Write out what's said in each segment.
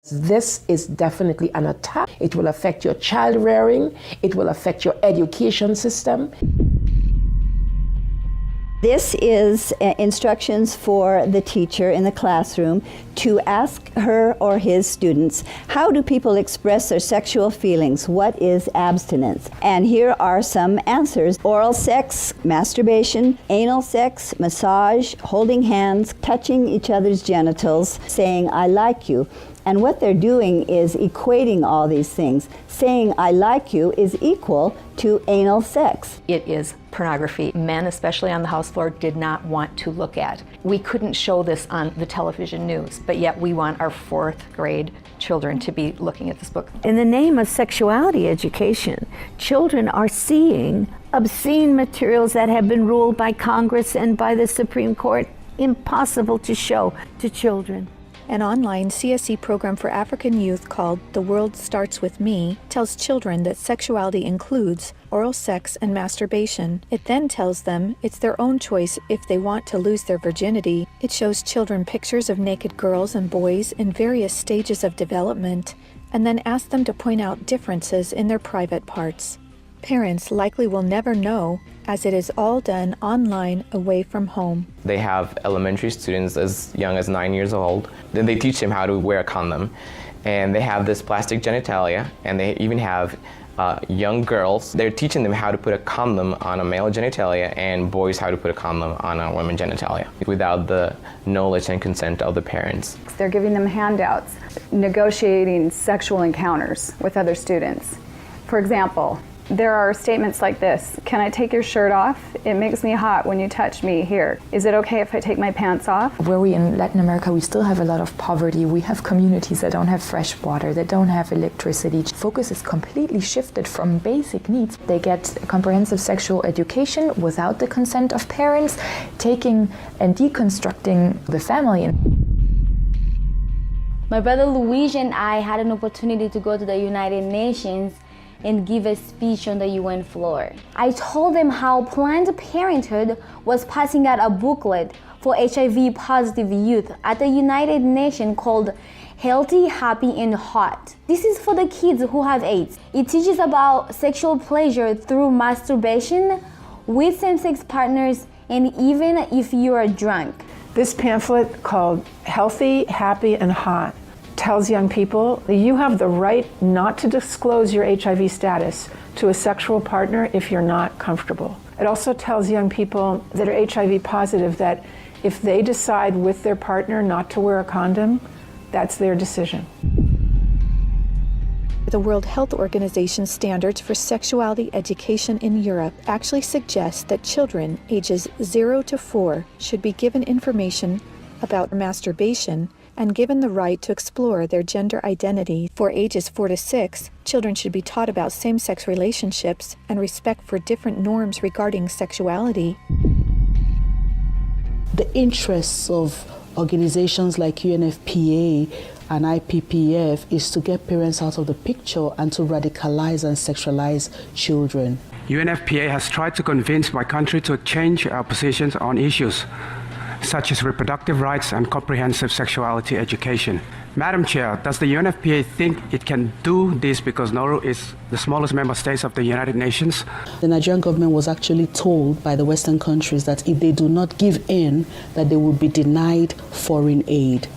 This is definitely an attack. It will affect your child rearing. It will affect your education system. This is instructions for the teacher in the classroom to ask her or his students, how do people express their sexual feelings? What is abstinence? And here are some answers. Oral sex, masturbation, anal sex, massage, holding hands, touching each other's genitals, saying, I like you. And what they're doing is equating all these things. Saying, I like you is equal to anal sex. It is pornography. Men, especially on the house floor, did not want to look at. We couldn't show this on the television news, but yet we want our 4th grade children to be looking at this book. In the name of sexuality education, children are seeing obscene materials that have been ruled by Congress and by the Supreme Court impossible to show to children. An online CSE program for African youth called The World Starts With Me tells children that sexuality includes oral sex and masturbation. It then tells them it's their own choice if they want to lose their virginity. It shows children pictures of naked girls and boys in various stages of development, and then asks them to point out differences in their private parts. Parents likely will never know, as it is all done online away from home. They have elementary students as young as 9 years old. Then they teach them how to wear a condom. And they have this plastic genitalia, and they even have young girls. They're teaching them how to put a condom on a male genitalia and boys how to put a condom on a women's genitalia without the knowledge and consent of the parents. They're giving them handouts, negotiating sexual encounters with other students. For example, there are statements like this: can I take your shirt off? It makes me hot when you touch me here. Is it okay if I take my pants off? Where we in Latin America, we still have a lot of poverty. We have communities that don't have fresh water, that don't have electricity. Focus is completely shifted from basic needs. They get comprehensive sexual education without the consent of parents, taking and deconstructing the family. My brother Luigi and I had an opportunity to go to the United Nations and give a speech on the UN floor. I told them how Planned Parenthood was passing out a booklet for HIV positive youth at the United Nations called Healthy, Happy, and Hot. This is for the kids who have AIDS. It teaches about sexual pleasure through masturbation, with same-sex partners, and even if you are drunk. This pamphlet called Healthy, Happy, and Hot tells young people that you have the right not to disclose your HIV status to a sexual partner if you're not comfortable. It also tells young people that are HIV positive that if they decide with their partner not to wear a condom, that's their decision. The World Health Organization standards for sexuality education in Europe actually suggest that children ages 0 to 4 should be given information about masturbation and given the right to explore their gender identity. For ages 4 to 6, children should be taught about same-sex relationships and respect for different norms regarding sexuality. The interests of organizations like UNFPA and IPPF is to get parents out of the picture and to radicalize and sexualize children. UNFPA has tried to convince my country to change our positions on issues such as reproductive rights and comprehensive sexuality education. Madam Chair, does the UNFPA think it can do this because Nauru is the smallest member state of the United Nations? The Nigerian government was actually told by the Western countries that if they do not give in, that they will be denied foreign aid.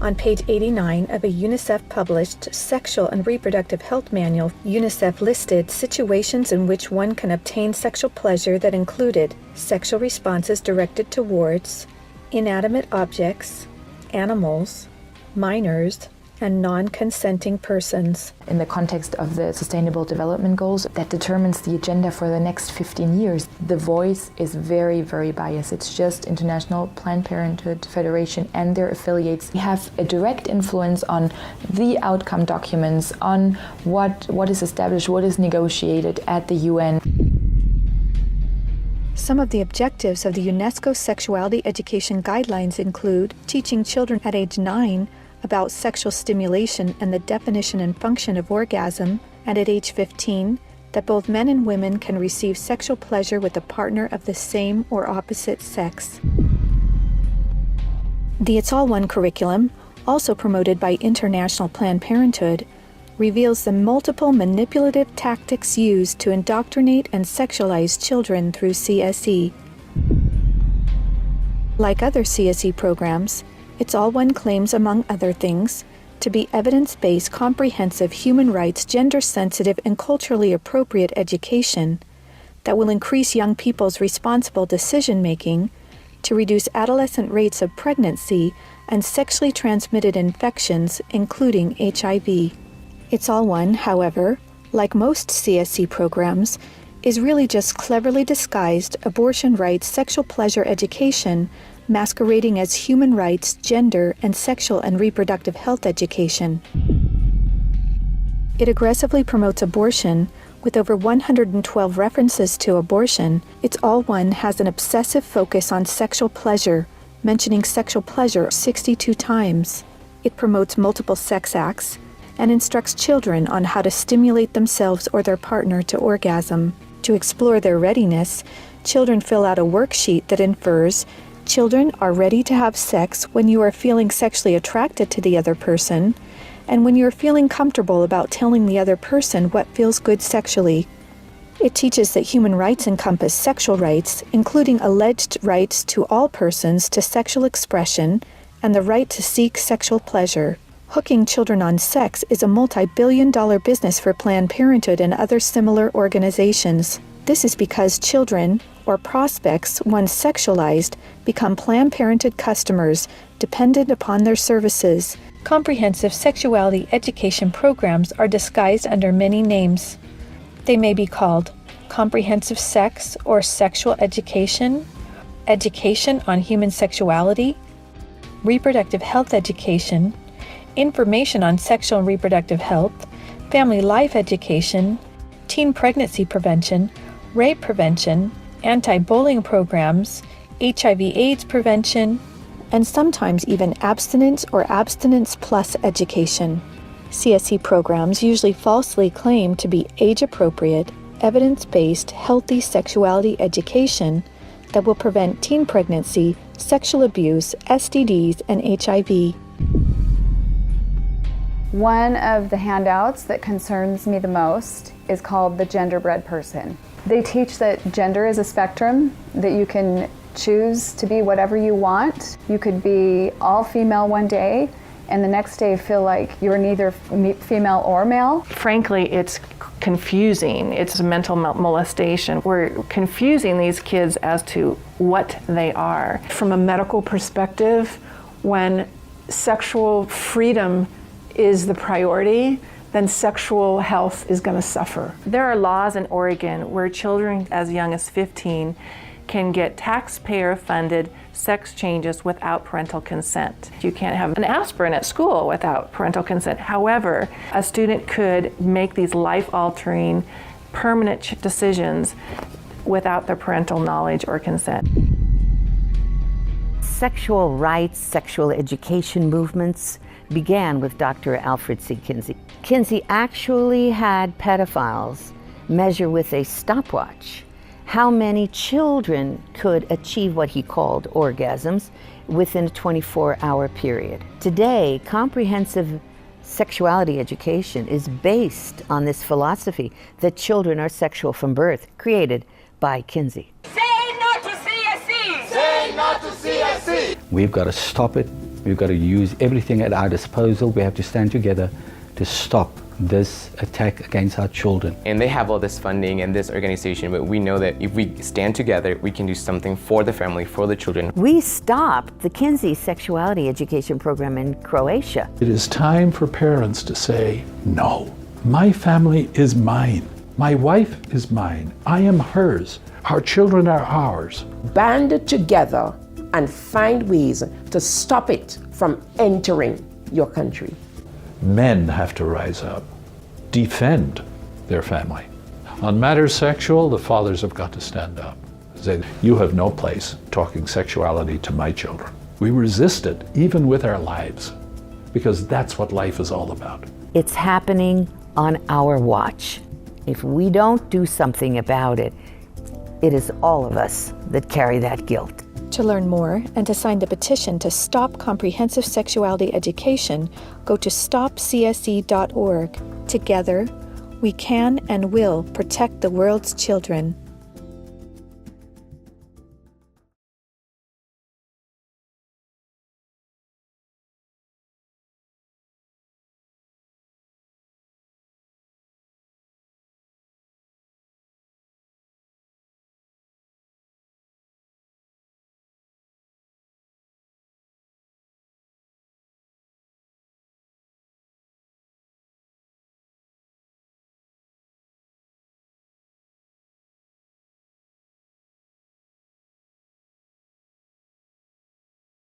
On page 89 of a UNICEF-published Sexual and Reproductive Health Manual, UNICEF listed situations in which one can obtain sexual pleasure that included sexual responses directed towards inanimate objects, animals, minors, and non-consenting persons. In the context of the Sustainable Development Goals that determines the agenda for the next 15 years, the voice is very, very biased. It's just International Planned Parenthood Federation and their affiliates have a direct influence on the outcome documents, on what is established, what is negotiated at the UN. Some of the objectives of the UNESCO Sexuality Education Guidelines include teaching children at age 9 about sexual stimulation and the definition and function of orgasm, and at age 15, that both men and women can receive sexual pleasure with a partner of the same or opposite sex. The It's All One curriculum also promoted by International Planned Parenthood, reveals the multiple manipulative tactics used to indoctrinate and sexualize children through CSE. Like other CSE programs, It's All One claims, among other things, to be evidence-based, comprehensive, human rights, gender-sensitive, and culturally appropriate education that will increase young people's responsible decision-making, to reduce adolescent rates of pregnancy and sexually transmitted infections, including HIV. It's All One, however, like most CSE programs, is really just cleverly disguised abortion rights, sexual pleasure education, masquerading as human rights, gender, and sexual and reproductive health education. It aggressively promotes abortion. With over 112 references to abortion, It's All One has an obsessive focus on sexual pleasure, mentioning sexual pleasure 62 times. It promotes multiple sex acts and instructs children on how to stimulate themselves or their partner to orgasm. To explore their readiness, children fill out a worksheet that infers children are ready to have sex when you are feeling sexually attracted to the other person, and when you're feeling comfortable about telling the other person what feels good sexually. It teaches that human rights encompass sexual rights, including alleged rights to all persons to sexual expression and the right to seek sexual pleasure. Hooking children on sex is a multi-billion-dollar business for Planned Parenthood and other similar organizations. This is because children, or prospects, once sexualized, become Planned Parenthood customers, dependent upon their services. Comprehensive sexuality education programs are disguised under many names. They may be called comprehensive sex or sexual education, education on human sexuality, reproductive health education, information on sexual and reproductive health, family life education, teen pregnancy prevention, rape prevention, anti-bullying programs, HIV/AIDS prevention, and sometimes even abstinence or abstinence plus education. CSE programs usually falsely claim to be age-appropriate, evidence-based, healthy sexuality education that will prevent teen pregnancy, sexual abuse, STDs, and HIV. One of the handouts that concerns me the most is called the Genderbread Person. They teach that gender is a spectrum, that you can choose to be whatever you want. You could be all female one day and the next day feel like you're neither female or male. Frankly, it's confusing. It's a mental molestation. We're confusing these kids as to what they are. From a medical perspective, when sexual freedom is the priority, then sexual health is going to suffer. There are laws in Oregon where children as young as 15 can get taxpayer-funded sex changes without parental consent. You can't have an aspirin at school without parental consent. However, a student could make these life-altering, permanent decisions without their parental knowledge or consent. Sexual rights, sexual education movements began with Dr. Alfred C. Kinsey. Kinsey actually had pedophiles measure with a stopwatch how many children could achieve what he called orgasms within a 24-hour period. Today, comprehensive sexuality education is based on this philosophy that children are sexual from birth, created by Kinsey. Say no to CSE! Say no to CSE! We've got to stop it. We've got to use everything at our disposal. We have to stand together to stop this attack against our children. And they have all this funding and this organization, but we know that if we stand together, we can do something for the family, for the children. We stopped the Kinsey sexuality education program in Croatia. It is time for parents to say, no, my family is mine. My wife is mine. I am hers. Our children are ours. Band together and find ways to stop it from entering your country. Men have to rise up, defend their family. On matters sexual, the fathers have got to stand up. Say, you have no place talking sexuality to my children. We resist it, even with our lives, because that's what life is all about. It's happening on our watch. If we don't do something about it, it is all of us that carry that guilt. To learn more and to sign the petition to stop comprehensive sexuality education, go to stopcse.org. Together, we can and will protect the world's children.